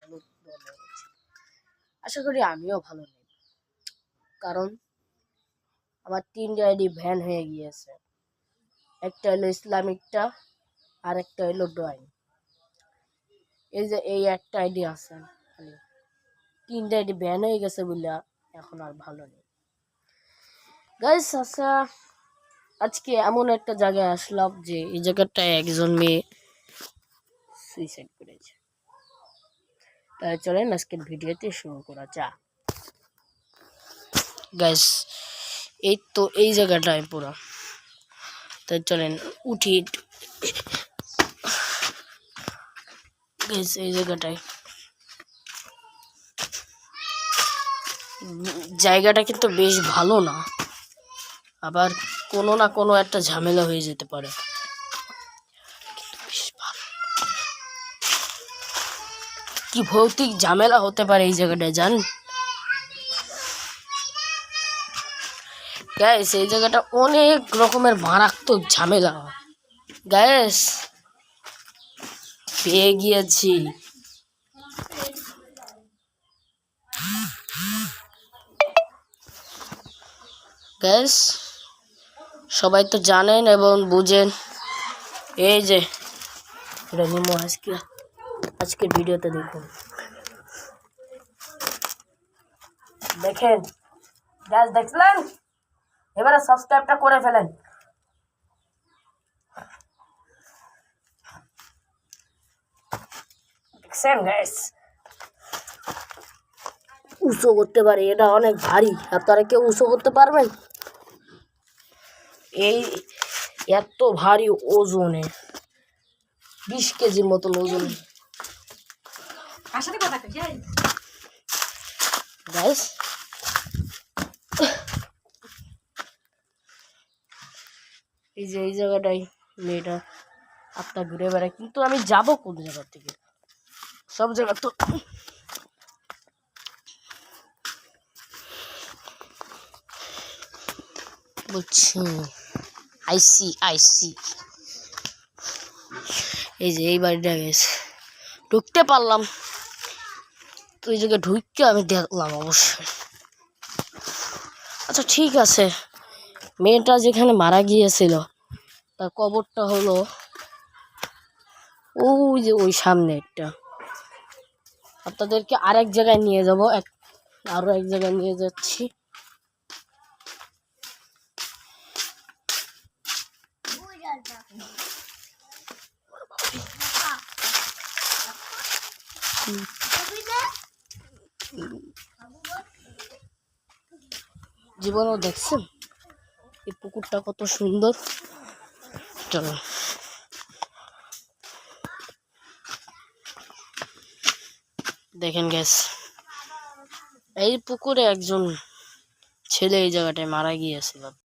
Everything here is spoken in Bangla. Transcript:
ভালো দেওয়া উচিত। আশা করি আমিও ভালো নেই, কারণ আমার 3টে আইডি ব্যান হয়ে গিয়েছে। একটা হলো ইসলামিকটা, আর একটা হলো ড্রয়িং। এই যে এই একটা আইডি আছে, 3টে আইডি ব্যান হয়ে গেছে বলে এখন আর ভালো নেই। গাইস, আচ্ছা, আজকে এমন একটা জায়গায় আসলাম যে এই জায়গাটায় একজন মেয়ে সুইসাইড করেছে। তাই চলেন আজকের ভিডিওতে শুরু করা যাক। গাইস, এই তো এই জায়গাটায় পুরো, তাই চলেন উঠি। গাইস, এই জায়গাটায় জায়গাটা কিন্তু বেশ ভালো না, আবার কোনো না কোনো একটা ঝামেলা হয়ে যেতে পারে। কি ভৌতিক ঝামেলা হতে পারে এই জায়গাটায় জানেন গাইস? এই জায়গাটা অনেক রকমের মারাত্মক ঝামেলা হয় গাইস। পেয়ে গিয়েছি। গাইস, সবাই তো জানেন এবং বুঝেন, এই যে এটা নিমো আজকের ভিডিওতে দেখুন, দেখেন গাইস, দেখলেন? এবারে সাবস্ক্রাইবটা করে ফেলেন। দেখছেন গাইস, উঁচু করতে পারে, এটা অনেক ভারী। আপনারা কেউ উঁচু করতে পারবেন? এই এত ভারী ওজনে, 20 কেজির মতন ওজন। গাইস, এই যে এই জায়গাটাই মেয়েটা আপনার ঘুরে বেড়ায়, কিন্তু আমি যাব কোন জায়গা থেকে? সব জায়গা তো বুঝছি। আইসি এই যে এই বাড়িটা গেছে, ঢুকতে পারলাম তো, এই জায়গায় ঢুকতে আমি দেখলাম অবশ্যই। আচ্ছা ঠিক আছে, মেয়েটা যেখানে মারা গিয়েছিল তার কবরটা হলো ওই যে ওই সামনে একটা। আপনাদেরকে আরেক জায়গায় নিয়ে যাব, আরো এক জায়গায় নিয়ে যাচ্ছি। জীবনও দেখছেন এই পুকুরটা কত সুন্দর। চলো দেখেন গ্যাস, এই পুকুরে একজন ছেলে এই জায়গাটায় মারা গিয়েছিল।